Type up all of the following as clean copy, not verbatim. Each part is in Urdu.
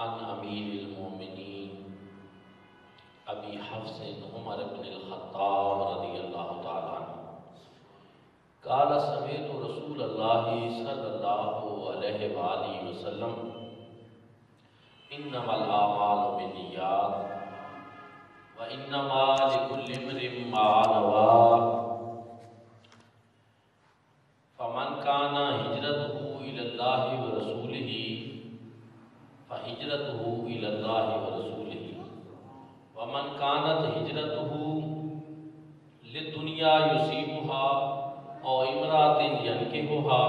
عن امیر المومنین ابی حفص عمر بن الخطاب رضی اللہ تعالی عنہ قال سمعت رسول اللہ صلی اللہ علیہ وآلہ وسلم انما الاعمال بالنیات وانما لکل امرئ ما نوى فمن كان هجرته الى الله ورسوله فهجرته الى الله ورسوله ومن كانت هجرته للدنيا يصيبها او امرأة ينكحها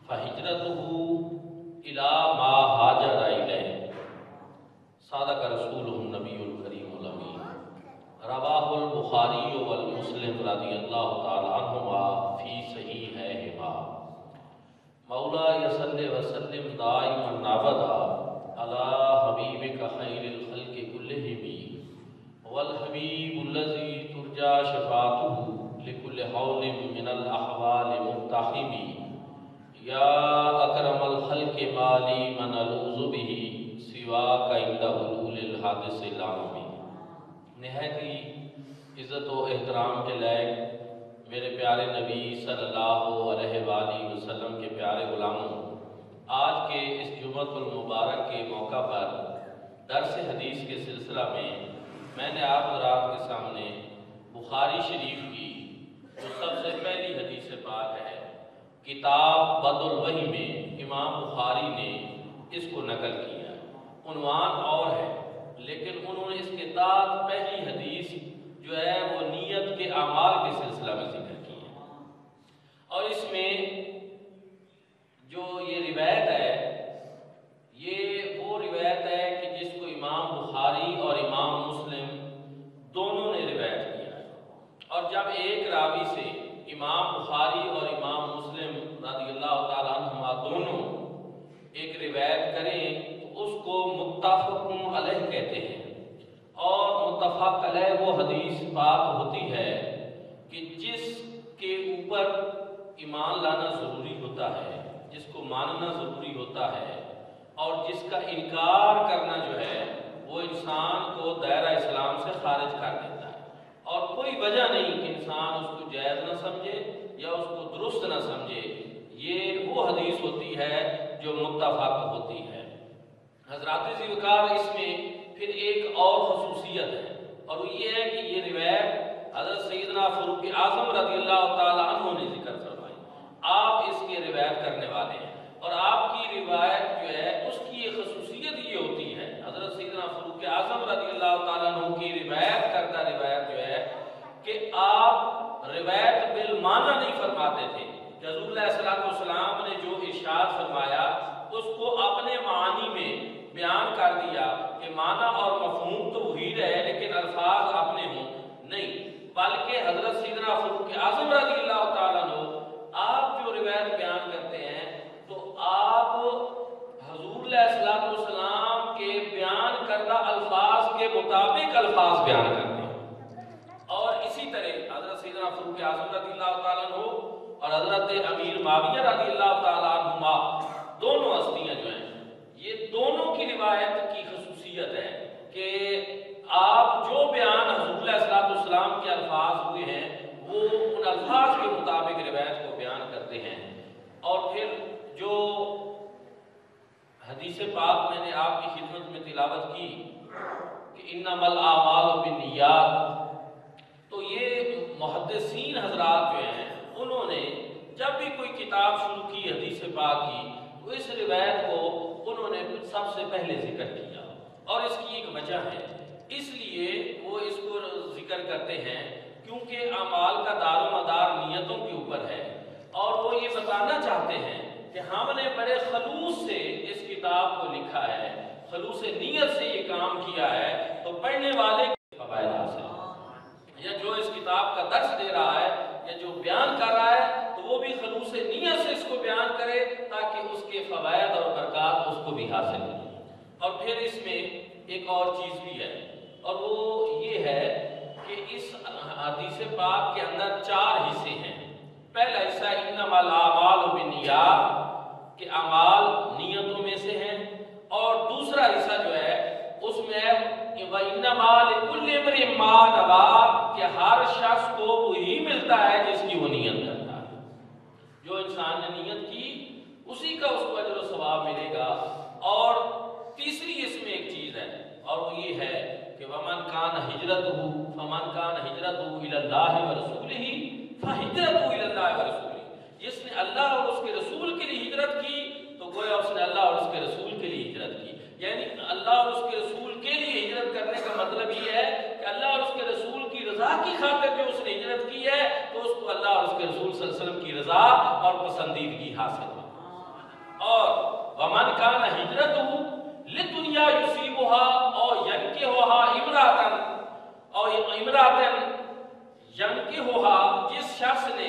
فهجرته الى ما هاجر اليه صدق رسوله النبي الكريم الامين رواه البخاری والمسلم رضی اللہ تعالی عنہما فی صحیحہما مولا صلی وسلم دائما ابدا علی حبیبک خیر الخلق کلہم والحبیب الذی ترجى شفاعته لكل حول من الاحوال مقتحم یا اکرم الخلق مالی من الوذ به سواک عند حلول الحادث العام۔ نہایت ہی عزت و احترام کے لائق میرے پیارے نبی صلی اللہ علیہ وآلہ وسلم کے پیارے غلاموں، آج کے اس جمعۃ المبارک کے موقع پر درس حدیث کے سلسلہ میں نے آپ حضرات کے سامنے بخاری شریف کی جو سب سے پہلی حدیث پاک ہے کتاب بدء الوحی میں امام بخاری نے اس کو نقل کیا۔ عنوان اور ہے لیکن انہوں نے اس کے بعد پہلی حدیث جو ہے وہ نیت کے اعمال کے سلسلہ میں ذکر کی ہے، اور اس میں جو یہ روایت ہے یہ وہ روایت ہے کہ جس کو امام بخاری اور امام مسلم دونوں نے روایت کیا ہے، اور جب ایک راوی سے امام بخاری اور امام مسلم رضی اللہ تعالیٰ عنہما دونوں ایک روایت کریں تو اس کو متفق علیہ کہتے ہیں، اور متفق علیہ وہ حدیث پاک ہوتی ہے کہ جس کے اوپر ایمان لانا ضروری ہوتا ہے، جس کو ماننا ضروری ہوتا ہے، اور جس کا انکار کرنا جو ہے وہ انسان کو دائرہ اسلام سے خارج کر دیتا ہے، اور کوئی وجہ نہیں کہ انسان اس کو جائز نہ سمجھے یا اس کو درست نہ سمجھے۔ یہ وہ حدیث ہوتی ہے جو متفق ہوتی ہے۔ حضرات ذی وقار اس میں پھر ایک اور خصوصیت ہے، اور وہ یہ ہے کہ یہ روایت حضرت سیدنا فاروق اعظم رضی اللہ تعالی عنہ نے ذکر فرمائی۔ آپ اس کے روایت کرنے والے ہیں، اور آپ کی روایت جو ہے اس کی ایک خصوصیت یہ ہوتی ہے، حضرت سیدنا فاروق اعظم رضی اللہ تعالی عنہ کی روایت کردہ روایت جو ہے کہ آپ روایت بالمعنی نہیں فرماتے تھے کہ حضور علیہ السلام نے جو ارشاد فرمایا اس کو اپنے معنی میں بیان کر دیا کہ معنی اور مفہوم تو وہی رہے لیکن الفاظ اپنے ہوں، نہیں، بلکہ حضرت سیدنا فاروق اعظم رضی اللہ تعالیٰ عنہ آپ جو روایت بیان کرتے ہیں تو آپ حضور علیہ السلام کے بیان کردہ الفاظ کے مطابق الفاظ بیان کرتے ہیں، اور اسی طرح حضرت سیدنا فاروق اعظم رضی اللہ تعالیٰ عنہ اور حضرت امیر معاویہ رضی اللہ تعالیٰ عنہما دونوں ہستیاں جو ہیں، یہ دونوں کی روایت کی خصوصیت ہے کہ آپ جو بیان حضور علیہ السلام کے الفاظ ہوئے ہیں وہ ان الفاظ کے مطابق روایت کو بیان کرتے ہیں۔ اور پھر جو حدیث پاک میں نے آپ کی خدمت میں تلاوت کی کہ انما الاعمال بالنیات، تو یہ محدثین حضرات جو ہیں انہوں نے جب بھی کوئی کتاب شروع کی حدیث پاک کی تو اس روایت کو انہوں نے سب سے پہلے ذکر کیا، اور اس کی ایک وجہ ہے، اس لیے وہ اس کو ذکر کرتے ہیں کیونکہ اعمال کا دار و مدار نیتوں کے اوپر ہے، اور وہ یہ بتانا چاہتے ہیں کہ ہم نے بڑے خلوص سے اس کتاب کو لکھا ہے، خلوص نیت سے یہ کام کیا ہے، تو پڑھنے والے کے فوائد حاصل، یا جو اس کتاب کا درس دے رہا ہے یا جو بیان کر رہا ہے تو وہ بھی خلوص نیت سے اس کو بیان کرے تاکہ اس کے فوائد اور برکات اس کو بھی حاصل ہوں۔ اور پھر اس میں ایک اور چیز بھی ہے، اور وہ یہ ہے کہ اس حدیث پاک کے اندر 4 حصے ہیں۔ پہلا حصہ انما الاعمال بالنیات، کہ اعمال نیتوں میں سے ہیں، ملے گا۔ اور تیسری اس میں ایک چیز ہے اور وہ یہ ہے کہ ومن کان ہجرتہ فمن کان ہجرتہ الی اللہ ورسولہ فہجرتہ الی اللہ ورسولہ، جس نے اللہ اور اس کے رسول کے لیے ہجرت کی تو گویا اس نے اللہ اور اس کے رسول کے لیے ہجرت کی۔ یعنی اللہ اور اس کے رسول کے لیے ہجرت کرنے کا مطلب یہ ہے کہ اللہ اور اس کے رسول کی رضا کی خاطر جو اس نے ہجرت کی ہے تو اس کو اللہ اور اس کے رسول صلی اللہ علیہ وسلم کی رضا اور پسندیدگی حاصل ہو۔ اور ومن کان ہجرتہ لدنیا یصیبها او ینکحها امرأة ینکحها، جس شخص نے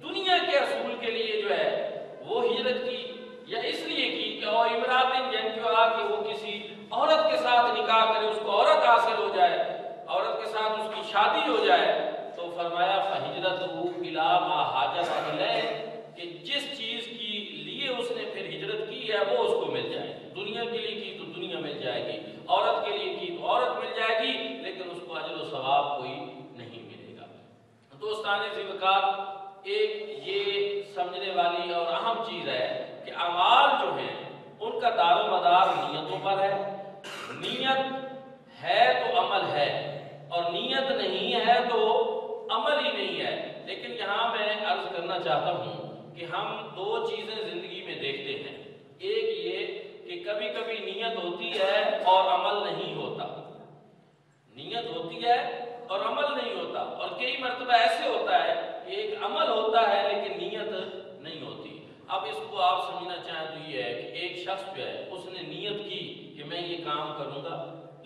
دنیا کے اصول کے لیے جو ہے وہ ہجرت کی یا اس لیے کی کہ او امرأة ینکحها کہ وہ کسی عورت کے ساتھ نکاح کرے، اس کو عورت حاصل ہو جائے، عورت کے ساتھ اس کی شادی ہو جائے، تو فرمایا فہجرتہ الی ما ہاجر الیہ، کہ جس چیز کی لیے اس نے پھر ہجرت کی ہے وہ اس کو مل جائے گی۔ دنیا کے لیے کی تو دنیا مل جائے گی، عورت کے لیے کی تو عورت مل جائے گی، لیکن اس کو اجر و ثواب کوئی نہیں ملے گا۔ دوستان عزیز وقار، ایک یہ سمجھنے والی اور اہم چیز ہے کہ اعمال جو ہیں ان کا دار و مدار نیتوں پر ہے۔ نیت ہے تو عمل ہے، اور نیت نہیں ہے تو عمل ہی نہیں ہے۔ لیکن یہاں میں عرض کرنا چاہتا ہوں کہ ہم دو چیزیں زندگی میں دیکھتے ہیں، ایک یہ کہ کبھی کبھی نیت ہوتی ہے اور عمل نہیں ہوتا، نیت ہوتی ہے اور عمل نہیں ہوتا، اور کئی مرتبہ ایسے ہوتا ہے کہ ایک عمل ہوتا ہے لیکن نیت نہیں ہوتی۔ اب اس کو آپ سمجھنا چاہیں تو یہ ہے کہ ایک شخص جو ہے اس نے نیت کی کہ میں یہ کام کروں گا،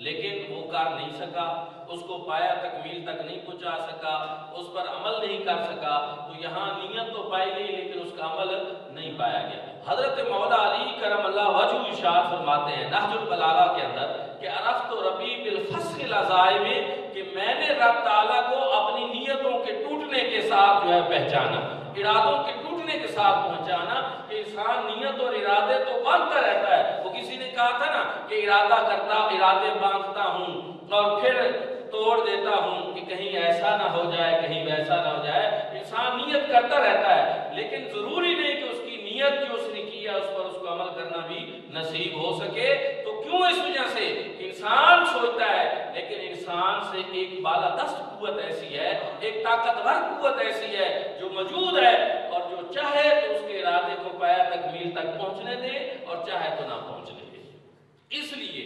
لیکن وہ کر نہیں سکا، اس کو پایا تکمیل تک نہیں پہنچا سکا، اس پر عمل نہیں کر سکا، تو یہاں نیت تو پائی گئی لیکن اس کا عمل نہیں پایا گیا۔ حضرت مولا علی کرم اللہ وجہ ارشاد فرماتے ہیں نہج البلاغہ کے اندر کہ عرفت ربی بالفسخ العزائم، کہ میں نے رب تعالیٰ کو اپنی نیتوں کے ٹوٹنے کے ساتھ جو ہے پہچانا، ارادوں کے ٹوٹنے کے ساتھ پہچانا، کہ انسان نیت اور ارادے تو باندھتا رہتا ہے۔ وہ کسی نے کہا تھا نا کہ ارادے باندھتا ہوں اور پھر توڑ دیتا ہوں کہ کہیں ایسا نہ ہو جائے کہیں ویسا نہ ہو جائے۔ انسان نیت کرتا رہتا ہے، لیکن ضروری نہیں کہ اس کی نیت جو اس نے کیا اس پر اس کو عمل کرنا بھی نصیب ہو سکے۔ تو کیوں؟ اس وجہ سے انسان سوچتا ہے، لیکن انسان سے ایک بالادست قوت ایسی ہے، ایک طاقتور قوت ایسی ہے جو موجود ہے، اور جو چاہے تو اس کے ارادے کو پایا تکمیل تک پہنچنے دے اور چاہے تو نہ پہنچنے دے۔ اس لیے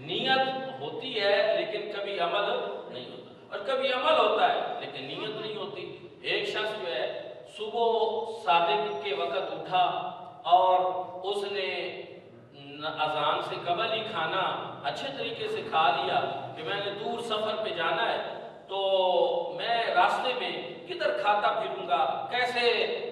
نیت ہوتی ہے لیکن کبھی عمل نہیں ہوتا، اور کبھی عمل ہوتا ہے لیکن نیت نہیں ہوتی۔ ایک شخص جو ہے صبح صادق کے وقت اٹھا اور اس نے اذان سے قبل ہی کھانا اچھے طریقے سے کھا لیا کہ میں نے دور سفر پہ جانا ہے تو میں راستے میں کدھر کھاتا پھروں گا، کیسے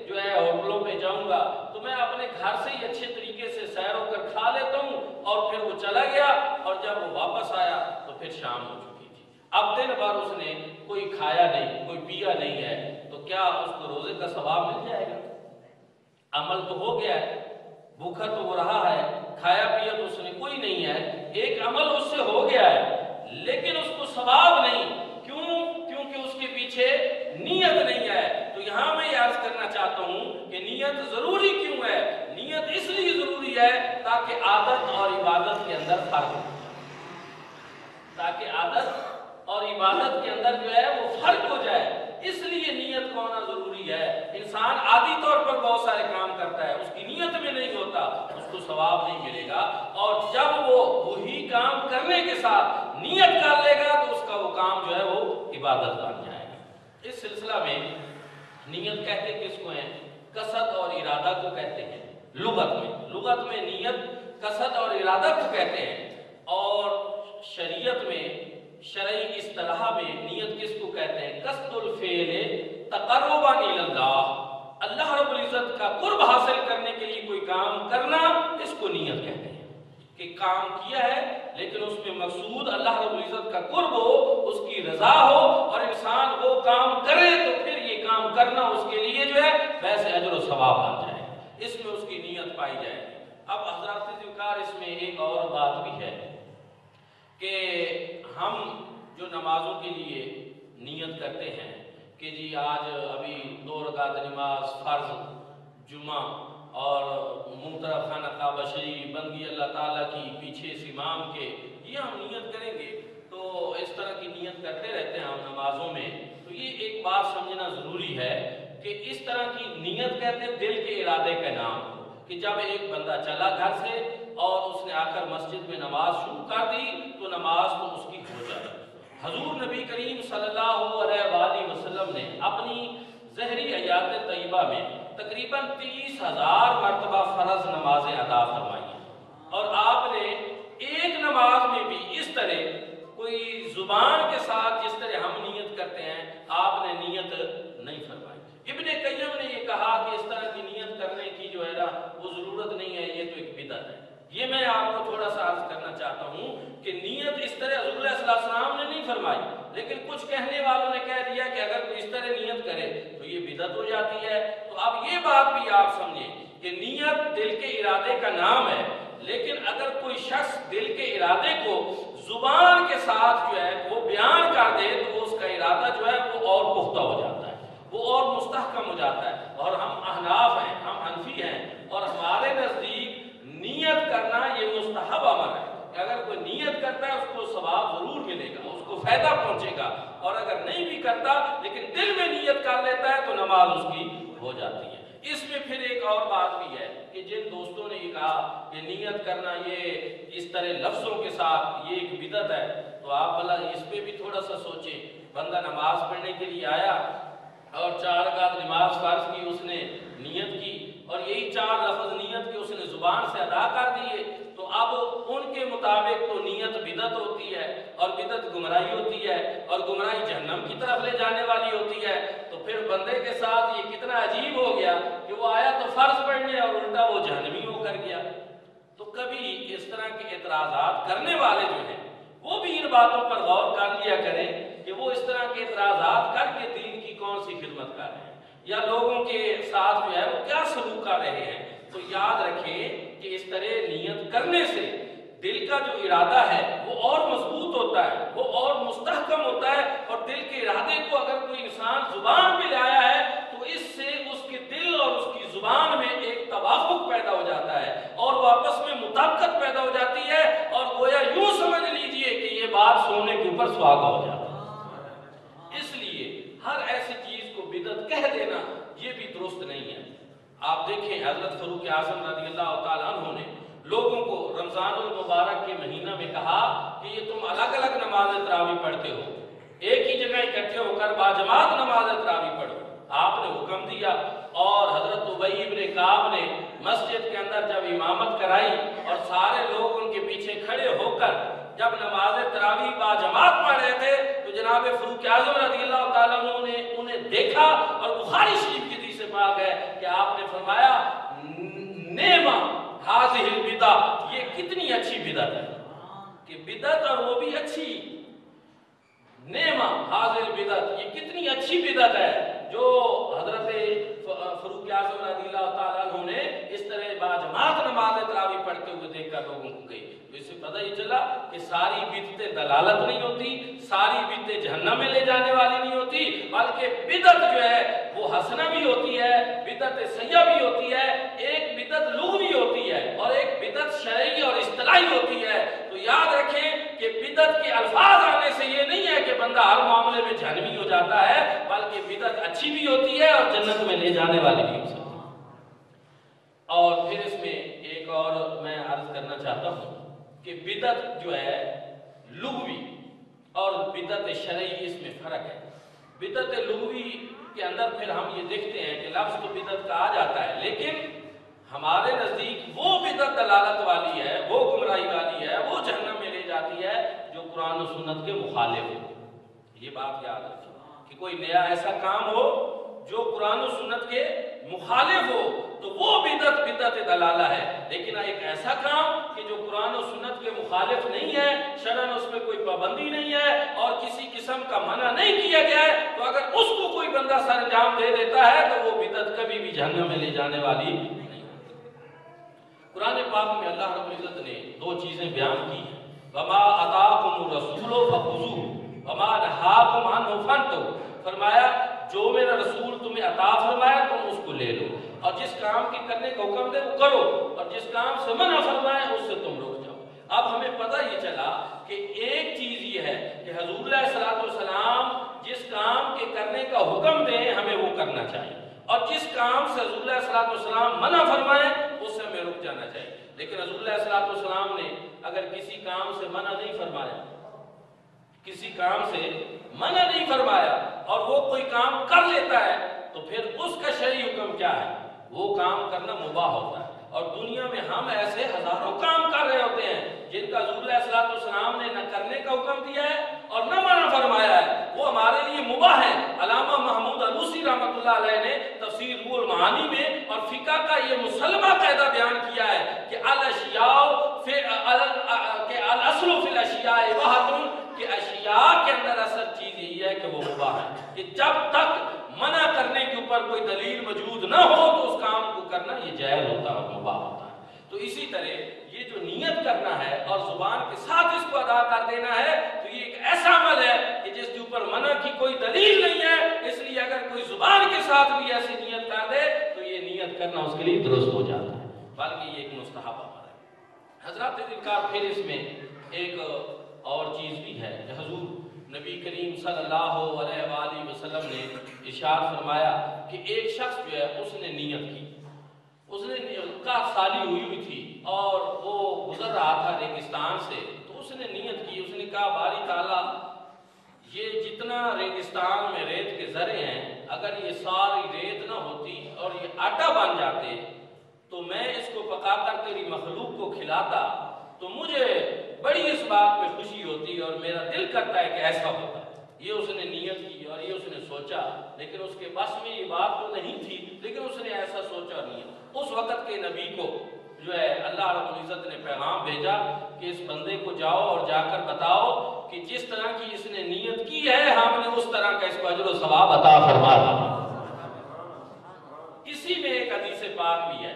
جو ہے ہوٹلوں پہ جاؤں گا، تو میں اپنے گھر سے ہی اچھے طریقے سے سیر ہو کر کھا لیتا ہوں۔ اور پھر وہ چلا گیا، اور جب وہ واپس آیا تو پھر شام ہو چکی تھی۔ اب دن بھر اس نے کوئی کھایا نہیں، کوئی پیا نہیں ہے، تو کیا اس کو روزے کا ثواب مل جائے گا؟ عمل تو ہو گیا ہے، بھوکا تو وہ رہا ہے، کھایا پیا تو اس نے کوئی نہیں ہے، ایک عمل اس سے ہو گیا ہے لیکن اس کو ثواب نہیں۔ کیوں؟ کیونکہ اس کے پیچھے نیت نہیں ہے۔ تو یہاں میں یہ عرض کرنا چاہتا ہوں کہ نیت ضروری کیوں ہے؟ نیت اس لیے ضروری ہے تاکہ عادت اور عبادت کے اندر فرق ہو، تاکہ عادت اور عبادت کے اندر جو ہے وہ فرق ہو جائے، اس لیے نیت کو ہونا ضروری ہے۔ انسان عادی طور پر بہت سارے کام کرتا ہے، اس کی نیت میں نہیں ہوتا، اس کو ثواب نہیں ملے گا، اور جب وہ وہی کام کرنے کے ساتھ نیت کر لے گا تو اس کا وہ کام جو ہے وہ عبادت بن جائے گا۔ اس سلسلہ میں نیت کہتے کس کو ہیں؟ قصد اور ارادہ کو کہتے ہیں لغت میں نیت قصد اور ارادہ کو کہتے ہیں، اور شریعت میں شرعی اصطلاح میں نیت کس کو کہتے ہیں؟ قصد الفعل تقربا الی اللہ، اللہ رب العزت کا قرب حاصل کرنے کے لیے کوئی کام کرنا، اس کو نیت کہتے ہیں۔ کہ کام کیا ہے لیکن اس میں مقصود اللہ رب العزت کا قرب ہو، اس کی رضا ہو، اور انسان وہ کام کرے تو پھر یہ کام کرنا اس کے لیے جو ہے ویسے اجر و ثواب بن جائے، اس میں اس کی نیت پائی جائے۔ اب حضرات ذکر اس میں ایک اور بات بھی ہے کہ ہم جو نمازوں کے لیے نیت کرتے ہیں کہ جی آج ابھی 2 رکعت نماز فرض جمعہ اور منہ طرف خانہ کعبہ شریف، بندگی اللہ تعالیٰ کی پیچھے اس امام کے، یہ ہم نیت کریں گے تو اس طرح کی نیت کرتے رہتے ہیں ہم نمازوں میں، تو یہ ایک بات سمجھنا ضروری ہے کہ اس طرح کی نیت کہتے ہیں دل کے ارادے کا نام، کہ جب ایک بندہ چلا گھر سے اور اس نے آ کر مسجد میں نماز شروع کر دی تو نماز تو اس کی ہو جائے۔ حضور نبی کریم صلی اللہ علیہ وآلہ وسلم نے اپنی ظہری حیات طیبہ میں تقریباً 30,000 مرتبہ فرض نمازیں ادا فرمائی ہیں، اور آپ نے ایک نماز میں بھی اس طرح کوئی زبان کے ساتھ جس طرح ہم نیت کرتے ہیں آپ نے نیت نہیں فرمائی۔ ابن قیم نے یہ کہا کہ اس طرح کی نیت کرنے کی جو ہے نا وہ ضرورت نہیں ہے، یہ تو ایک بدعت ہے۔ یہ میں آپ کو تھوڑا سا عرض کرنا چاہتا ہوں کہ نیت اس طرح حضور صلی اللہ علیہ وسلم نے نہیں فرمائی، لیکن کچھ کہنے والوں نے کہہ دیا کہ اگر کوئی اس طرح نیت کرے تو یہ بدعت ہو جاتی ہے۔ تو اب یہ بات بھی آپ سمجھیں کہ نیت دل کے ارادے کا نام ہے، لیکن اگر کوئی شخص دل کے ارادے کو زبان کے ساتھ جو ہے وہ بیان کر دے تو اس کا ارادہ جو ہے وہ اور پختہ ہو جاتا ہے، وہ اور مستحکم ہو جاتا ہے۔ اور ہم احناف ہیں، ہم حنفی ہیں، اور ہمارے نزدیک نیت کرنا یہ مستحب عمل ہے کہ اگر کوئی نیت کرتا ہے اس کو ثواب ضرور ملے گا، اس کو فائدہ پہنچے گا، اور اگر نہیں بھی کرتا لیکن دل میں نیت کر لیتا ہے تو نماز اس کی ہو جاتی ہے۔ اس میں پھر ایک اور بات بھی ہے کہ جن دوستوں نے یہ کہا کہ نیت کرنا یہ اس طرح لفظوں کے ساتھ یہ ایک بدعت ہے، تو آپ بھلا اس پہ بھی تھوڑا سا سوچیں۔ بندہ نماز پڑھنے کے لیے آیا اور 4 رکعت نماز فرض کی، اس نے نیت کی اور یہی 4 لفظ نیت کے اس نے زبان سے ادا کر دیے، تو اب ان کے مطابق تو نیت بدعت ہوتی ہے، اور بدعت گمراہی ہوتی ہے، اور گمراہی جہنم کی طرف لے جانے والی ہوتی ہے۔ تو پھر بندے کے ساتھ یہ کتنا عجیب ہو گیا کہ وہ آیا تو فرض پڑھنے اور الٹا وہ جہنمی ہو کر گیا۔ تو کبھی اس طرح کے اعتراضات کرنے والے جو ہیں وہ بھی ان باتوں پر غور کر لیا کریں کہ وہ اس طرح کے اعتراضات کر کے دین کی کون سی خدمت کر رہے ہیں، یا لوگوں کے ساتھ جو ہے وہ کیا سلوک کر رہے ہیں۔ تو یاد رکھیں کہ اس طرح نیت کرنے سے دل کا جو ارادہ ہے وہ اور مضبوط ہوتا ہے، وہ اور مستحکم ہوتا ہے، اور دل کے ارادے کو اگر کوئی انسان زبان پہ لایا ہے تو اس سے اس کے دل اور اس کی زبان میں ایک توافق پیدا ہو جاتا ہے، اور وہ آپس میں مطابقت پیدا ہو جاتی ہے، اور گویا یوں سمجھ لیجئے کہ یہ بات سونے کے اوپر سہاگا ہو جاتا ہے۔ اس لیے ہر ایسی چیز کو بدعت کہہ دینا یہ بھی درست نہیں ہے۔ آپ دیکھیں حضرت فاروق اعظم رضی اللہ تعالیٰ عنہ نے لوگوں کو رمضان المبارک کے مہینہ میں کہا کہ یہ تم الگ الگ نماز تراویح پڑھتے ہو، ایک ہی جگہ اکٹھے ہو کر باجماعت نماز تراویح پڑھو۔ آپ نے حکم دیا، اور حضرت ابی بن کعب نے مسجد کے اندر جب امامت کرائی اور سارے لوگ ان کے پیچھے کھڑے ہو کر جب نماز تراویح باجماعت پڑھ رہے تھے تو جناب فاروق اعظم رضی اللہ تعالیٰ عنہ نے انہیں دیکھا، اور بخاری شریف کی حدیث سے پاک ہے کہ آپ نے فرمایا نعمہ ہذہ البدع، یہ کتنی اچھی بدعت ہے، کہ بدعت اور وہ بھی اچھی، نعمہ ہذہ البدع، یہ کتنی اچھی بدعت ہے جو حضرت فاروق اعظم رضی اللہ تعالیٰ عنہ نے اس طرح باجماعت نماز تراویح پڑھتے ہوئے دیکھ کر لوگوں کو کہی۔ تو اس سے پتہ یہ چلا کہ ساری بدعتیں دلالت نہیں ہوتی، ساری بدعتیں جہنم میں لے جانے والی نہیں ہوتی، بلکہ بدعت جو ہے وہ حسنہ بھی ہوتی ہے، بدعت سیئہ بھی ہوتی ہے، ایک بدعت لغوی ہوتی ہے اور ایک بدعت شرعی اور اصطلاحی ہوتی ہے۔ تو یاد رکھیں کہ بدعت کے الفاظ آنے سے یہ نہیں ہے کہ بندہ ہر معاملے میں جہنمی ہو جاتا ہے، بلکہ بدعت اچھی بھی ہوتی ہے اور جنت میں لے جانے والی بھی ہو سکتی ہے۔ اور پھر اس میں ایک اور میں عرض کرنا چاہتا ہوں کہ بدعت جو ہے لغوی اور بدعت شرعی، اس میں فرق ہے۔ بدعت لغوی کے اندر پھر ہم یہ دیکھتے ہیں کہ لفظ تو بدعت کہا جاتا ہے، لیکن ہمارے نزدیک وہ بدعت دلالت والی ہے، وہ گمراہی والی ہے، وہ جہنم میں لے جاتی ہے جو قرآن و سنت کے مخالف ہو۔ یہ بات یاد رکھیں کہ کوئی نیا ایسا کام ہو جو قرآن و سنت کے مخالف ہو تو وہ بدعت دلالہ ہے، لیکن ایک ایسا کام کہ جو قرآن و سنت کے مخالف نہیں ہے، شرعاً اس میں کوئی پابندی نہیں ہے اور کسی قسم کا منع نہیں کیا گیا ہے، تو اگر اس کو کوئی بندہ سر انجام دے دیتا ہے تو وہ بدعت کبھی بھی جہنم میں لے جانے والی نہیں۔ قرآن پاک میں اللہ رب العزت نے 2 چیزیں بیان کی ہیں، وَمَا أَتَاكُمُ الرَّسُولُ فَخُذُوهُ وَمَا نَهَاكُمْ عَنْهُ فَانْتَهُوا، فرمایا جو میرا رسول تمہیں عطا فرمایا تم اس کو لے لو، اور جس کام کے کرنے کا حکم دے وہ کرو، اور جس کام سے منع فرمائے اس سے تم رک جاؤ۔ اب ہمیں پتہ یہ چلا کہ ایک چیز یہ ہے کہ حضور علیہ الصلوۃ والسلام جس کام کے کرنے کا حکم دیں ہمیں وہ کرنا چاہیے، اور جس کام سے حضور علیہ الصلوۃ والسلام منع فرمائیں اس سے ہمیں رک جانا چاہیے۔ لیکن حضور علیہ الصلوۃ والسلام نے اگر کسی کام سے منع نہیں فرمایا، کسی کام سے منع نہیں فرمایا اور وہ کوئی کام کر لیتا ہے تو پھر اس کا شرعی حکم کیا ہے؟ وہ کام کرنا مباح ہوتا ہے۔ اور دنیا میں ہم ایسے ہزاروں کام کر رہے ہوتے ہیں جن کا حضور علیہ الصلوۃ والسلام نے نہ کرنے کا حکم دیا ہے اور نہ منع فرمایا ہے، وہ ہمارے لیے مباح ہے۔ علامہ محمود علوسی رحمۃ اللہ علیہ نے تفسیر روح المعانی میں اور فقہ کا یہ مسلمہ قاعدہ بیان کیا ہے کہ الاشیاء الاصل فی الاشیاء اباحۃ، کہ اشیاء کے اندر اصل چیز یہی ہے کہ وہ مباح ہے، کہ جب تک منع کرنے کے اوپر کوئی دلیل موجود نہ ہو تو اس کام کو کرنا یہ جائز ہوتا ہے اور مباح ہوتا ہے۔ تو اسی طرح یہ جو نیت کرنا ہے اور زبان کے ساتھ اس کو ادا کر دینا ہے تو یہ ایک ایسا عمل ہے کہ جس کے اوپر منع کی کوئی دلیل نہیں ہے، اس لیے اگر کوئی زبان کے ساتھ بھی ایسی نیت کر دے تو یہ نیت کرنا اس کے لیے درست ہو جاتا ہے، بلکہ یہ ایک مستحب عمل ہے۔ حضرات ذکر پھر اس میں ایک اور چیز بھی ہے کہ حضور نبی کریم صلی اللہ علیہ وآلہ وسلم نے ارشاد فرمایا کہ ایک شخص جو ہے اس نے نیت کی، اس نے کافی سالی ہوئی تھی اور وہ گزر رہا تھا ریگستان سے، تو اس نے نیت کی، اس نے کہا باری تعالیٰ یہ جتنا ریگستان میں ریت کے ذرے ہیں اگر یہ ساری ریت نہ ہوتی اور یہ آٹا بن جاتے تو میں اس کو پکا کر تیری مخلوق کو کھلاتا تو مجھے بڑی اس بات میں خوشی ہوتی اور میرا دل کرتا ہے کہ ایسا ہوتا ہے۔ یہ اس نے نیت کی اور یہ اس نے سوچا، لیکن اس کے بس میں یہ بات تو نہیں تھی، لیکن اس نے ایسا سوچا نہیں۔ اس وقت کے نبی کو جو ہے اللہ رب العزت نے پیغام بھیجا کہ اس بندے کو جاؤ اور جا کر بتاؤ کہ جس طرح کی اس نے نیت کی ہے ہم نے اس طرح کا اس کو اجر و ثواب عطا فرما دیا۔ اسی میں ایک حدیث پاک بھی ہے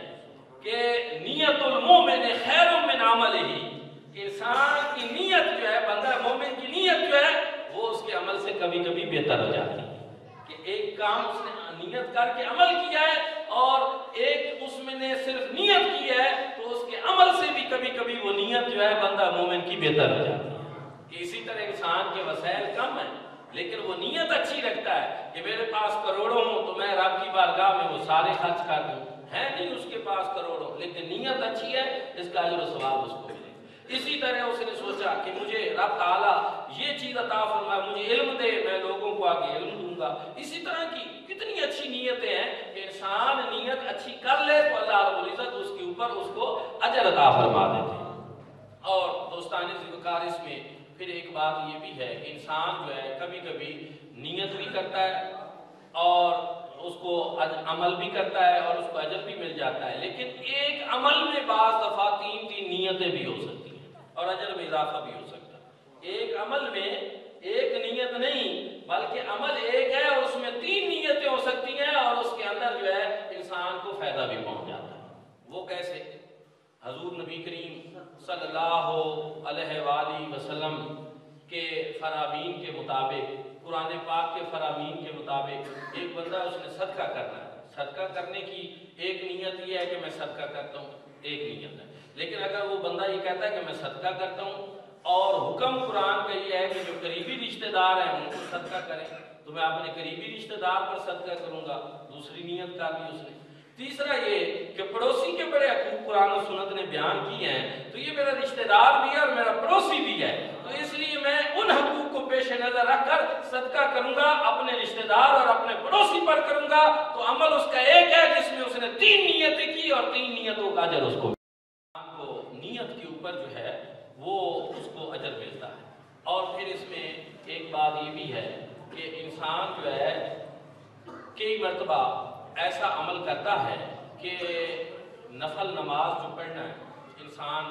کہ نیت المومن خیر من عملہ، انسان کی نیت جو ہے، بندہ مومن کی نیت جو ہے وہ اس کے عمل سے کبھی کبھی بہتر ہو جاتی ہے، کہ ایک کام اس نے نیت کر کے عمل کیا ہے اور ایک اس میں نے صرف نیت کی ہے تو اس کے عمل سے بھی کبھی کبھی وہ نیت جو ہے بندہ مومن کی بہتر ہو جاتی ہے۔ کہ اسی طرح انسان کے وسائل کم ہیں لیکن وہ نیت اچھی رکھتا ہے کہ میرے پاس کروڑوں ہوں تو میں رب کی بارگاہ میں وہ سارے خرچ کر دوں، ہے نہیں اس کے پاس کروڑوں لیکن نیت اچھی ہے، اس کا اجر و ثواب اس کو ملے۔ اسی طرح اس نے سوچا کہ مجھے رب تعالیٰ یہ چیز عطا فرمائے، مجھے علم دے، میں لوگوں کو آگے علم دوں گا۔ اسی طرح کی کتنی اچھی نیتیں ہیں کہ انسان نیت اچھی کر لے تو اللہ رب العزت اس کے اوپر اس کو اجر عطا فرما دیتے ہیں۔ اور دوستان ذکر اس میں پھر ایک بات یہ بھی ہے کہ انسان جو ہے کبھی کبھی نیت بھی کرتا ہے اور اس کو عمل بھی کرتا ہے اور اس کو اجر بھی مل جاتا ہے، لیکن ایک عمل میں بعض دفعہ تین نیتیں بھی ہو سکتی ہیں اور اجر میں اضافہ بھی ہو سکتا ہے۔ ایک عمل میں ایک نیت نہیں بلکہ عمل ایک ہے اور اس میں 3 نیتیں ہو سکتی ہیں اور اس کے اندر جو ہے انسان کو فائدہ بھی پہنچ جاتا ہے۔ وہ کیسے؟ حضور نبی کریم صلی اللہ علیہ وآلہ وسلم کے فرامین کے مطابق، قرآن پاک کے فرامین کے مطابق ایک بندہ اس نے صدقہ کرنا ہے، صدقہ کرنے کی ایک نیت یہ ہے کہ میں صدقہ کرتا ہوں، ایک نیت ہے، لیکن اگر وہ بندہ یہ کہتا ہے کہ میں صدقہ کرتا ہوں اور حکم قرآن کا یہ ہے کہ جو قریبی رشتہ دار ہیں ان کو صدقہ کریں تو میں اپنے قریبی رشتہ دار پر صدقہ کروں گا، دوسری نیت کر لی اس نے۔ تیسرا یہ کہ پڑوسی کے بڑے حقوق قرآن و سنت نے بیان کیے ہیں تو یہ میرا رشتہ دار بھی ہے اور میرا پڑوسی بھی ہے، تو اس لیے میں ان حقوق کو پیش نظر رکھ کر صدقہ کروں گا، اپنے رشتہ دار اور اپنے پڑوسی پر کروں گا، تو عمل اس کا ایک ہے جس میں اس نے 3 نیتیں کی اور 3 نیتوں کا اجر اس کو نیت کے اوپر جو ہے وہ اس کو اجر ملتا ہے۔ اور پھر اس میں ایک بات یہ بھی ہے کہ انسان جو ہے کئی مرتبہ ایسا عمل کرتا ہے کہ نفل نماز جو پڑھنا ہے انسان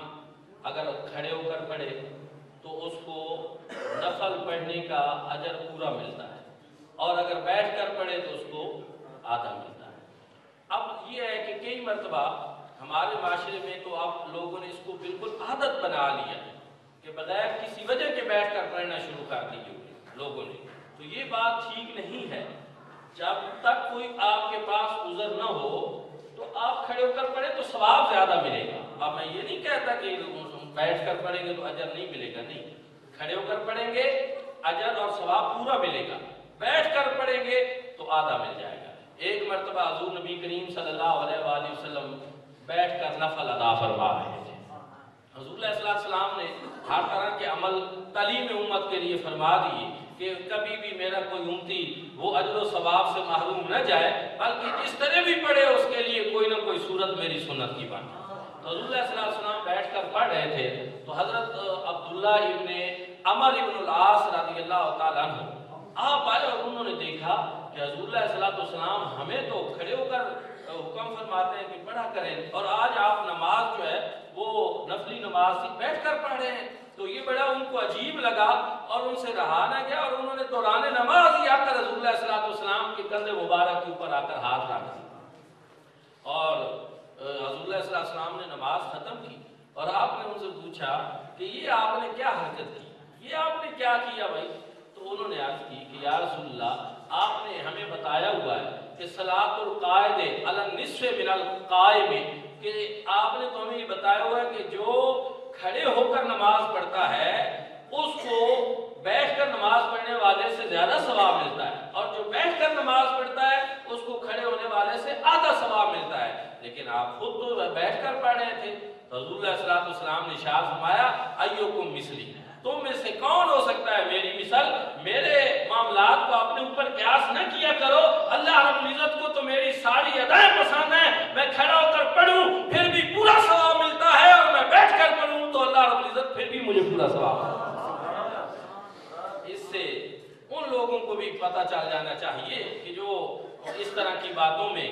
اگر کھڑے ہو کر پڑھے تو اس کو نفل پڑھنے کا اجر پورا ملتا ہے اور اگر بیٹھ کر پڑھے تو اس کو آدھا ملتا ہے۔ اب یہ ہے کہ کئی مرتبہ ہمارے معاشرے میں تو آپ لوگوں نے اس کو بالکل عادت بنا لیا ہے کہ بغیر کسی وجہ کے بیٹھ کر پڑھنا شروع کر دی ہوئی لوگوں نے، تو یہ بات ٹھیک نہیں ہے۔ جب تک کوئی آپ کے پاس عذر نہ ہو تو آپ کھڑے ہو کر پڑھیں تو ثواب زیادہ ملے گا۔ اب میں یہ نہیں کہتا کہ بیٹھ کر پڑھیں گے تو اجر نہیں ملے گا، نہیں، کھڑے ہو کر پڑھیں گے اجر اور ثواب پورا ملے گا، بیٹھ کر پڑھیں گے تو آدھا مل جائے گا۔ ایک مرتبہ حضور نبی کریم صلی اللہ علیہ وآلہ وسلم بیٹھ کر نفل ادا فرما رہے تھے۔ حضور علیہ السلام نے ہر طرح کے عمل تعلیم امت کے لیے فرما دیے کہ کبھی بھی میرا کوئی امتی وہ اجر و ثواب سے محروم نہ جائے، بلکہ جس طرح بھی پڑھے اس کے لیے کوئی نہ کوئی صورت میری سنت کی بات۔ تو حضور علیہ السلام بیٹھ کر پڑھ رہے تھے تو حضرت عبداللہ ابن عمر ابن العاص رضی اللہ تعالیٰ عنہ آپ آئے اور انہوں نے دیکھا کہ حضور علیہ السلام ہمیں تو کھڑے ہو کر حکم فرماتے ہیں کہ پڑھا کریں، اور آج آپ نماز جو ہے وہ نفلی نماز تھی بیٹھ کر پڑھ رہے ہیں۔ تو یہ بڑا ان کو عجیب لگا اور ان سے رہا نہ گیا، اور انہوں نے دوران نماز ہی آ کر حضور علیہ السلام کے کندھے مبارک کے اوپر آ کر ہاتھ رکھ دیا، اور حضور علیہ السلام نے نماز ختم کی اور آپ نے ان سے پوچھا کہ یہ آپ نے کیا حرکت کی، یہ آپ نے کیا کیا بھائی؟ تو انہوں نے عرض کی کہ یا رسول اللہ، آپ نے ہمیں بتایا ہوا ہے کہ صلاۃ القائد علی النصف من القائم، کہ آپ نے تو ہمیں یہ بتایا ہوا ہے کہ جو کھڑے ہو کر نماز پڑھتا ہے اس کو بیٹھ کر نماز پڑھنے والے سے زیادہ ثواب ملتا ہے، اور جو بیٹھ کر نماز پڑھتا ہے اس کو کھڑے ہونے والے سے آدھا ثواب ملتا ہے، لیکن آپ خود تو بیٹھ کر پڑھ رہے تھے۔ تو حضور علیہ السلام نے ارشاد فرمایا ایوکم مثلی، تم میں سے کون ہو سکتا ہے میری مثل؟ میرے معاملات کو اپنے اوپر قیاس نہ کیا کرو، اللہ رب العزت کو تو میری ساری ادائیں پسند ہیں، میں کھڑا ہو کر پڑھوں پھر بھی پورا ثواب ملتا ہے، اور میں بیٹھ کر پڑھوں تو اللہ رب العزت پھر بھی مجھے پورا ثواب ملتا ہے۔ اس سے ان لوگوں کو بھی پتہ چل جانا چاہیے کہ جو اس طرح کی باتوں میں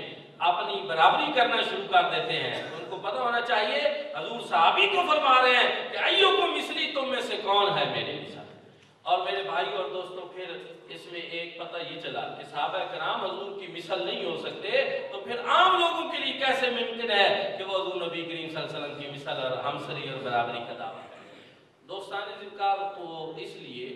اپنی برابری کرنا شروع کر دیتے ہیں، ان کو پتہ ہونا چاہیے حضور صحابی کو فرما رہے ہیں کہ ایوکم مثلی، تم میں سے کون ہے میرے مثال۔ اور میرے بھائی اور دوستوں، پھر اس میں ایک پتہ یہ چلا کہ صحابہ کرام حضور کی مثل نہیں ہو سکتے، تو پھر عام لوگوں کے لیے کیسے ممکن ہے کہ وہ حضور نبی کریم صلی اللہ علیہ وسلم کی مثل اور ہمسری اور برابری کا دعویٰ کریں؟ دوستان ذکر تو اس لیے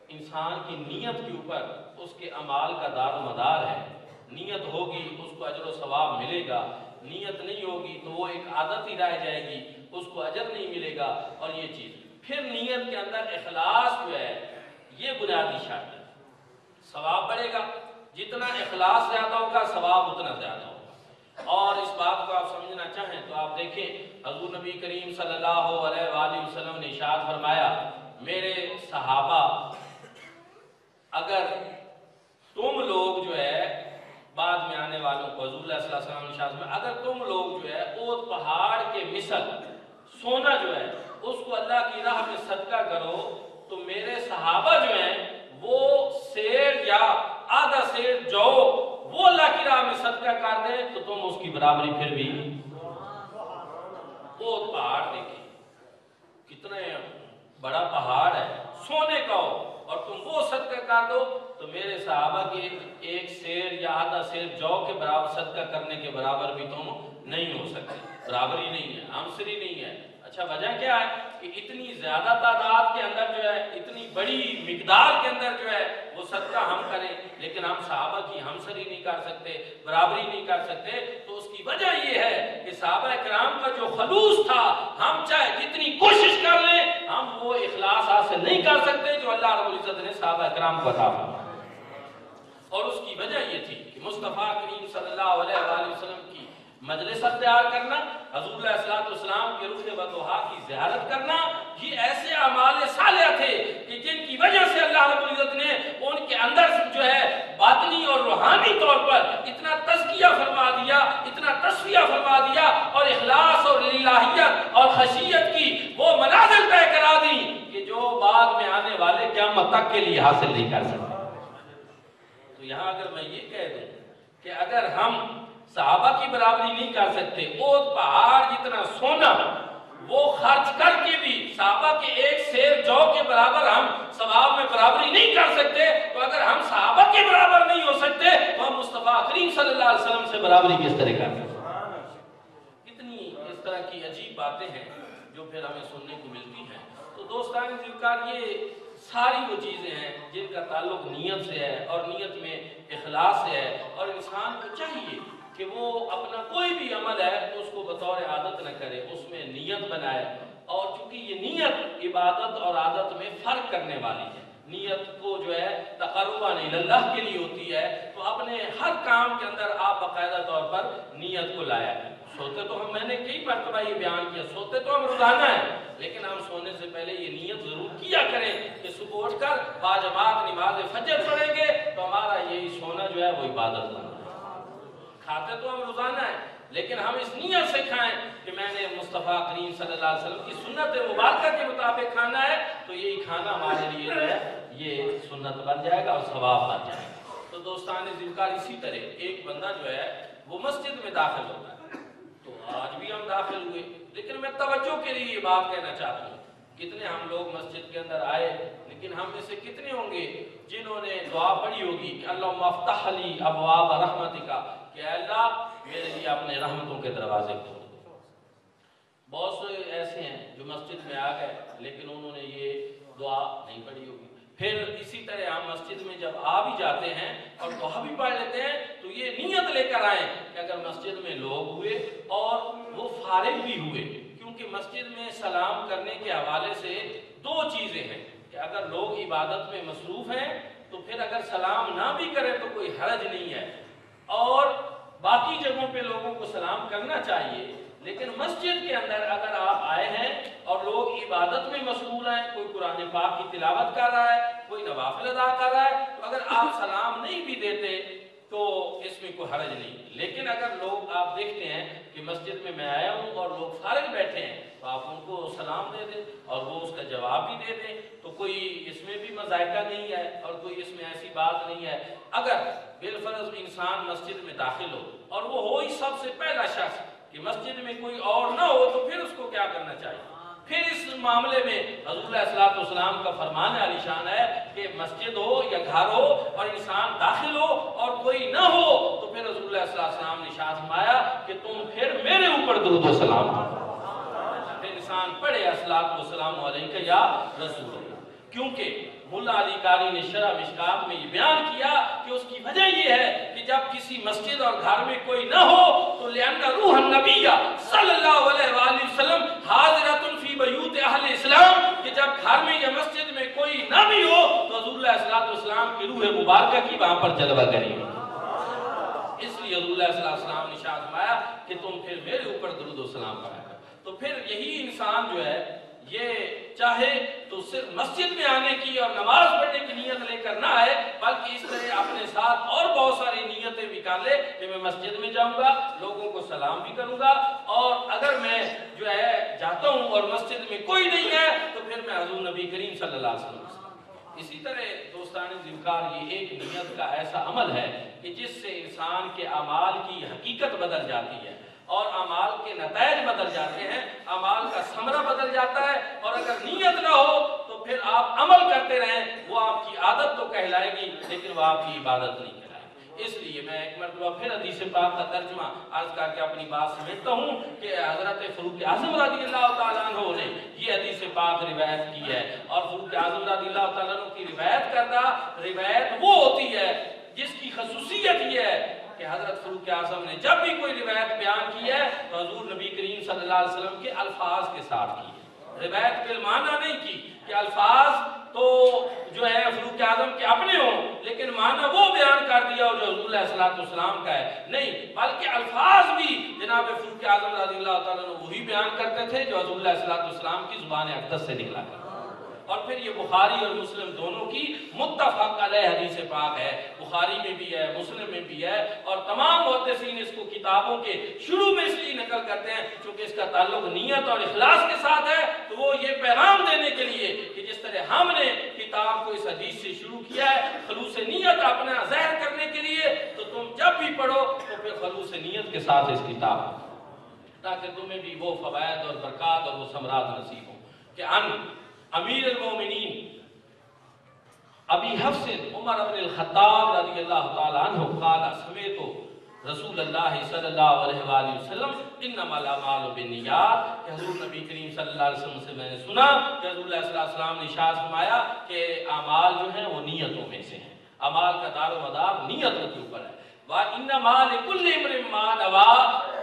انسان کی نیت کے اوپر اس کے اعمال کا دار و مدار ہے۔ نیت ہوگی اس کو اجر و ثواب ملے گا، نیت نہیں ہوگی تو وہ ایک عادت ہی رہ جائے گی، اس کو اجر نہیں ملے گا۔ اور یہ چیز پھر نیت کے اندر اخلاص جو ہے یہ بنیادی شرط ہے، ثواب بڑھے گا، جتنا اخلاص زیادہ ہوگا ثواب اتنا زیادہ ہوگا۔ اور اس بات کو آپ سمجھنا چاہیں تو آپ دیکھیں حضور نبی کریم صلی اللہ علیہ وآلہ وسلم نے ارشاد فرمایا، میرے صحابہ اگر تم لوگ جو ہے بعد میں آنے والوں کو، حضور علیہ السلام نے ارشاد فرمایا اگر تم لوگ جو ہے اوت پہاڑ کے مثل سونا جو ہے اس کو اللہ کی راہ میں صدقہ کرو، تو میرے صحابہ جو ہیں وہ سیر یا آدھا سیر جو وہ اللہ کی راہ میں صدقہ کر دیں تو تم اس کی برابری پھر بھی۔ اوت پہاڑ دیکھیں کتنا بڑا پہاڑ ہے، سونے کا ہو، اور تم وہ صدقہ کر دو تو میرے صحابہ کے ایک سیر یا آدھا سیر جو کے برابر صدقہ کرنے کے برابر بھی تم نہیں ہو سکتے، برابری نہیں ہے، ہمسری نہیں ہے۔ اچھا وجہ کیا ہے کہ اتنی زیادہ تعداد کے اندر جو ہے، اتنی بڑی مقدار کے اندر جو ہے وہ صدقہ ہم کریں، لیکن ہم صحابہ کی ہمسری نہیں کر سکتے، برابری نہیں کر سکتے۔ تو اس کی وجہ یہ ہے کہ صحابہ کرام کا جو خلوص تھا، ہم چاہے جتنی کوشش کر لیں ہم وہ اخلاص حاصل نہیں کر سکتے جو اللہ رب العزت نے صحابہ کرام کو عطا فرمایا۔ اور اس کی وجہ یہ تھی کہ مصطفیٰ کریم صلی اللہ علیہ وآلہ وسلم کی مجلس اختیار کرنا، حضور علیہ السلام کے رخ وضحا کی زیارت کرنا، یہ ایسے اعمال صالحہ تھے کہ جن کی وجہ سے اللہ رب العزت نے ان کے اندر جو ہے باطنی اور روحانی طور پر اتنا تزکیہ فرما دیا، اتنا تصفیہ فرما دیا، اور اخلاص اور للہیت اور خشیت کی وہ منازل طے کرا دی کہ جو بعد میں آنے والے قیامت تک کے لیے حاصل نہیں کر سکتے۔ تو یہاں اگر میں یہ کہہ دوں کہ اگر ہم صحابہ کی برابری نہیں کر سکتے، اوت پہاڑ جتنا سونا وہ خرچ کر کے بھی صحابہ کے ایک سیر جو کے برابر ہم ثواب میں برابری نہیں کر سکتے، تو اگر ہم صحابہ کے برابر نہیں ہو سکتے تو ہم مصطفیٰ کریم صلی اللہ علیہ وسلم سے برابری کس طرح کر سکتے؟ کتنی اس طرح کی عجیب باتیں ہیں جو پھر ہمیں سننے کو ملتی ہیں۔ تو دوستان ذکر یہ ساری وہ چیزیں ہیں جن کا تعلق نیت سے ہے، اور نیت میں اخلاص سے ہے، اور انسان کو چاہیے کہ وہ اپنا کوئی بھی عمل ہے تو اس کو بطور عادت نہ کرے، اس میں نیت بنائے، اور چونکہ یہ نیت عبادت اور عادت میں فرق کرنے والی ہے، نیت کو جو ہے تقرباً اللہ کے لیے ہوتی ہے، تو اپنے ہر کام کے اندر آپ باقاعدہ طور پر نیت کو لایا کریں۔ سوتے تو میں نے کئی مرتبہ یہ بیان کیا، سوتے تو ہم روزانہ ہیں، لیکن ہم سونے سے پہلے یہ نیت ضرور کیا کریں کہ صبح اٹھ کر باجماعت نماز فجر پڑھیں گے تو ہمارا یہی سونا جو ہے وہ عبادت بنا۔ کھاتے تو ہم روزانہ ہیں، لیکن ہم اس نیت سے کھائیں کہ میں نے مصطفیٰ کریم صلی اللہ علیہ وسلم کی سنت مبارکہ کے مطابق کھانا ہے، تو یہی کھانا ہمارے لیے جو ہے یہ سنت بن جائے گا اور ثواب بن جائے گا۔ تو دوستان ذوالفقار، اسی طرح ایک بندہ جو ہے وہ مسجد میں داخل ہوتا ہے، تو آج بھی ہم داخل ہوئے، لیکن میں توجہ کے لیے یہ بات کہنا چاہتا ہوں، کتنے ہم لوگ مسجد کے اندر آئے، لیکن ہم میں سے کتنے ہوں گے جنہوں نے دعا پڑھی ہوگی کہ اللہم افتح لی ابواب رحمتک، کہ اے اللہ میرے لیے اپنے رحمتوں کے دروازے کھول دو۔ بہت سے ایسے ہیں جو مسجد میں آ گئے لیکن انہوں نے یہ دعا نہیں پڑھی ہوگی۔ پھر اسی طرح ہم مسجد میں جب آ بھی جاتے ہیں اور دعا بھی پڑھ لیتے ہیں تو یہ نیت لے کر آئیں کہ اگر مسجد میں لوگ ہوئے اور وہ فارغ بھی ہوئے، کیونکہ مسجد میں سلام کرنے کے حوالے سے دو چیزیں ہیں کہ اگر لوگ عبادت میں مصروف ہیں تو پھر اگر سلام نہ بھی کریں تو کوئی حرج نہیں ہے، اور باقی جگہوں پہ لوگوں کو سلام کرنا چاہیے، لیکن مسجد کے اندر اگر آپ آئے ہیں اور لوگ عبادت میں مشغول ہیں، کوئی قرآن پاک کی تلاوت کر رہا ہے، کوئی نوافل ادا کر رہا ہے، تو اگر آپ سلام نہیں بھی دیتے تو اس میں کوئی حرج نہیں۔ لیکن اگر لوگ آپ دیکھتے ہیں کہ مسجد میں میں آیا ہوں اور لوگ فارغ بیٹھے ہیں تو آپ ان کو سلام دے دیں اور وہ اس کا جواب بھی دے دیں، تو کوئی اس میں بھی مذائقہ نہیں ہے اور کوئی اس میں ایسی بات نہیں ہے۔ اگر بالفرض انسان مسجد میں داخل ہو اور وہ ہو ہی سب سے پہلا شخص کہ مسجد میں کوئی اور نہ ہو، تو پھر اس کو کیا کرنا چاہیے؟ پھر اس معاملے میں حضور علیہ الصلوۃ والسلام کا فرمان عالی شان ہے کہ مسجد ہو یا گھر ہو اور انسان داخل ہو اور کوئی نہ ہو تو پھر حضور علیہ الصلوۃ والسلام نے ارشاد فرمایا کہ تم پھر میرے اوپر درود و سلام پڑھو۔ پھر انسان پڑھے الصلوۃ والسلام علیک یا رسول اللہ، کیونکہ ملا علی قاری نے شرح مشکات میں یہ بیان کیا کہ اس کی وجہ یہ ہے کہ جب کسی مسجد اور گھر میں کوئی نہ ہو تو لأن روح النبی صلی اللہ علیہ وآلہ وسلم حاضرۃ فی بیوت اہل اسلام، کہ جب گھر میں یا مسجد میں کوئی نہ بھی ہو تو حضور علیہ الصلوۃ والسلام کی روح مبارکہ کی وہاں پر جلوہ گری ہوگی۔ اس لیے حضور علیہ الصلوۃ والسلام نے ارشاد فرمایا کہ تم پھر میرے اوپر درود و سلام پڑھا کرو۔ تو پھر یہی انسان جو ہے یہ چاہے تو صرف مسجد میں آنے کی اور نماز پڑھنے کی نیت لے کر نہ آئے، بلکہ اس طرح اپنے ساتھ اور بہت ساری نیتیں بھی کر لے کہ میں مسجد میں جاؤں گا، لوگوں کو سلام بھی کروں گا، اور اگر میں جو ہے جاتا ہوں اور مسجد میں کوئی نہیں ہے تو پھر میں حضور نبی کریم صلی اللہ علیہ وسلم۔ اسی طرح دوستان ذوالفقار، یہ ایک نیت کا ایسا عمل ہے کہ جس سے انسان کے اعمال کی حقیقت بدل جاتی ہے اور اعمال کے نتائج بدل جاتے ہیں، اعمال کا ثمرہ بدل جاتا ہے، اور اگر نیت نہ ہو تو پھر آپ عمل کرتے رہیں، وہ آپ کی عادت تو کہلائے گی لیکن وہ آپ کی عبادت نہیں کہلائے گی۔ اس لیے میں ایک مرتبہ پھر حدیث پاک کا ترجمہ عرض کر کے اپنی بات سمیٹتا ہوں کہ حضرت فاروق اعظم رضی اللہ تعالیٰ عنہ نے یہ حدیث پاک روایت کی ہے، اور فاروق اعظم رضی اللہ تعالیٰ عنہ کی روایت کردہ روایت وہ ہوتی ہے جس کی خصوصیت یہ ہے کہ حضرت فاروق اعظم نے جب بھی کوئی روایت بیان کی ہے تو حضور نبی کریم صلی اللہ علیہ وسلم کے الفاظ کے ساتھ کی ہے، روایت بالمعنی نہیں کی کہ الفاظ تو جو ہے فاروق اعظم کے اپنے ہوں لیکن معنی وہ بیان کر دیا جو حضور علیہ الصلوۃ والسلام کا ہے، نہیں، بلکہ الفاظ بھی جناب فاروق اعظم رضی اللہ تعالیٰ عنہ وہی بیان کرتے تھے جو حضور علیہ الصلوۃ والسلام کی زبان اقدس سے نکلا کرتے۔ اور پھر یہ بخاری اور مسلم دونوں کی متفق علیہ حدیث پاک ہے، بخاری میں بھی ہے، مسلم میں بھی ہے، اور تمام محدثین اس کو کتابوں کے شروع میں اس لیے نقل کرتے ہیں چونکہ اس کا تعلق نیت اور اخلاص کے ساتھ ہے، تو وہ یہ پیغام دینے کے لیے کہ جس طرح ہم نے کتاب کو اس حدیث سے شروع کیا ہے خلوص نیت اپنا ظاہر کرنے کے لیے، تو تم جب بھی پڑھو تو پھر خلوص نیت کے ساتھ اس کتاب تاکہ تمہیں بھی وہ فوائد اور برکات اور وہ ثمرات نصیب ہوں کہ امیر المومنین ابی حفص عمر بن الخطاب رضی اللہ تعالی عنہ قال سمعت رسول اللہ صلی اللہ علیہ وآلہ وسلم انما الاعمال بالنیات، کہ حضور نبی کریم صلی اللہ علیہ وسلم سے میں نے سنا کہ حضور علیہ السلام نے ارشاد فرمایا کہ اعمال جو ہیں وہ نیتوں میں سے ہیں، اعمال کا دار و مدار نیتوں کے اوپر ہے۔ وَإِنَّمَا لِكُلِّ امْرِئٍ مَّا نَوَىٰ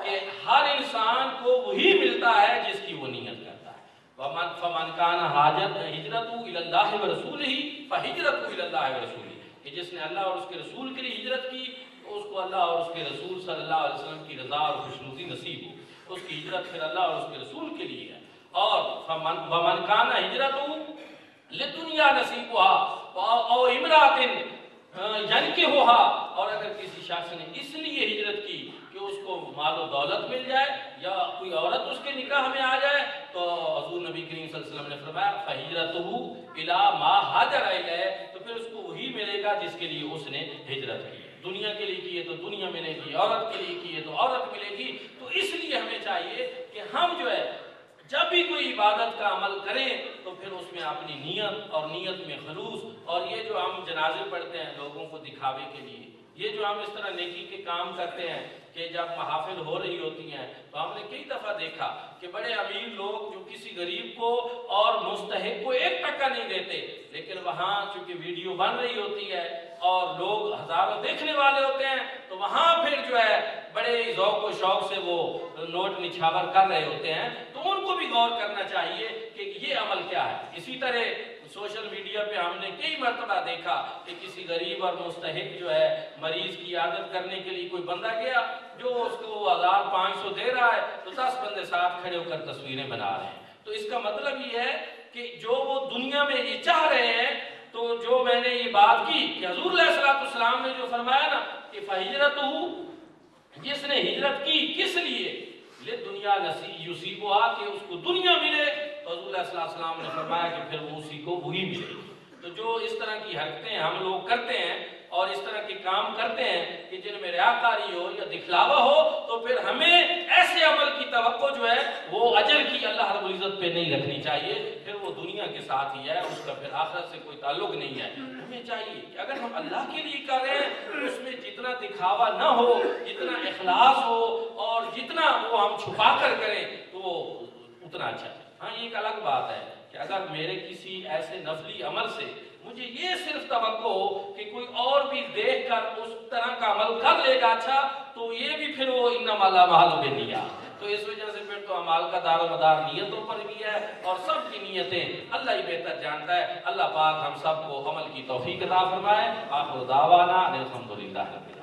کہ ہر انسان کو وہی ملتا ہے جس کی وہ نیت کرتا ہے. فَمَنْ كَانَ هِجْرَتُهُ إِلَى اللَّهِ وَرَسُولِهِ فَهِجْرَتُهُ إِلَى اللَّهِ وَرَسُولِهِ کہ جس نے اللہ اور اس کے رسول کے لیے ہجرت کی تو اس کو اللہ اور اس کے رسول صلی اللہ علیہ وسلم کی رضا اور خوشنودی نصیب ہو. اس کی ہجرت پھر اللہ اور اس کے رسول کے لیے ہے. اور وَمَنْ كَانَ هِجْرَتُهُ لِدُنْيَا نَصِيبُهَا أَوْ امْرَأَةٍ يَنْكِحُهَا اور اگر کسی شخص نے اس لیے ہجرت کی کہ اس کو مال و دولت مل جائے یا کوئی عورت اس کے نکاح میں آ جائے تو حضور نبی کریم صلی اللہ علیہ وسلم نے فرمایا فَهِجْرَتُهُ إِلَىٰ مَا هَاجَرَ إِلَيْهِ تو پھر اس کو وہی ملے گا جس کے لیے اس نے ہجرت کی. دنیا کے لیے کیے تو دنیا ملے گی, عورت کے لیے کیے تو عورت ملے گی. تو اس لیے ہمیں چاہیے کہ ہم جو ہے جب بھی کوئی عبادت کا عمل کریں تو پھر اس میں اپنی نیت اور نیت میں خلوص, اور یہ جو ہم جنازے پڑھتے ہیں لوگوں کو دکھاوے کے لیے, یہ جو ہم اس طرح نیکی کے کام کرتے ہیں کہ جب محافل ہو رہی ہوتی ہیں تو ہم نے کئی دفعہ دیکھا کہ بڑے امیر لوگ جو کسی غریب کو اور مستحق کو 1 ٹکا نہیں دیتے, لیکن وہاں چونکہ ویڈیو بن رہی ہوتی ہے اور لوگ ہزاروں دیکھنے والے ہوتے ہیں تو وہاں پھر جو ہے بڑے ذوق و شوق سے وہ نوٹ نچھاور کر رہے ہوتے ہیں. تو ان کو بھی غور کرنا چاہیے کہ یہ عمل کیا ہے. اسی طرح سوشل میڈیا پہ ہم نے کئی مرتبہ دیکھا کہ کسی غریب اور مستحق جو ہے مریض کی عیادت کرنے کے لیے کوئی بندہ گیا جو اس کو 1500 دے رہا ہے تو 10 بندے ساتھ کھڑے ہو کر تصویریں بنا رہے ہیں. تو اس کا مطلب یہ ہے کہ جو وہ دنیا میں یہ چاہ رہے ہیں, تو جو میں نے یہ بات کی کہ حضور علیہ الصلوۃ والسلام نے جو فرمایا نا کہ فَهِجْرَتُهُ جس نے ہجرت کی کس لیے لِدُنْيَا يُصِيبُهَا کہ اس کو دنیا ملے, تو حضور علیہ السلام نے فرمایا کہ پھر وہ اسی کو وہی ملے گی. تو جو اس طرح کی حرکتیں ہم لوگ کرتے ہیں اور اس طرح کے کام کرتے ہیں کہ جن میں ریاکاری ہو یا دکھلاوا ہو, تو پھر ہمیں ایسے عمل کی توقع جو ہے وہ اجر کی اللہ رب العزت پہ نہیں رکھنی چاہیے. پھر وہ دنیا کے ساتھ ہی ہے, اس کا پھر آخرت سے کوئی تعلق نہیں ہے. ہمیں چاہیے کہ اگر ہم اللہ کے لیے کر رہے ہیں تو اس میں جتنا دکھاوا نہ ہو, جتنا اخلاص ہو اور جتنا وہ ہم چھپا کر کریں تو وہ اتنا اچھا ہے. ہاں یہ ایک الگ بات ہے کہ اگر میرے کسی ایسے نفلی عمل سے مجھے یہ صرف توقع ہو کہ کوئی اور بھی دیکھ کر اس طرح کا عمل کر لے گا اچھا, تو یہ بھی پھر وہ انما الاعمال بالنیات. تو اس وجہ سے پھر تو اعمال کا دار و مدار نیتوں پر بھی ہے, اور سب کی نیتیں اللہ ہی بہتر جانتا ہے. اللہ پاک ہم سب کو عمل کی توفیق عطا فرمائے. آخر دعوانا الحمدللہ رب العالمین.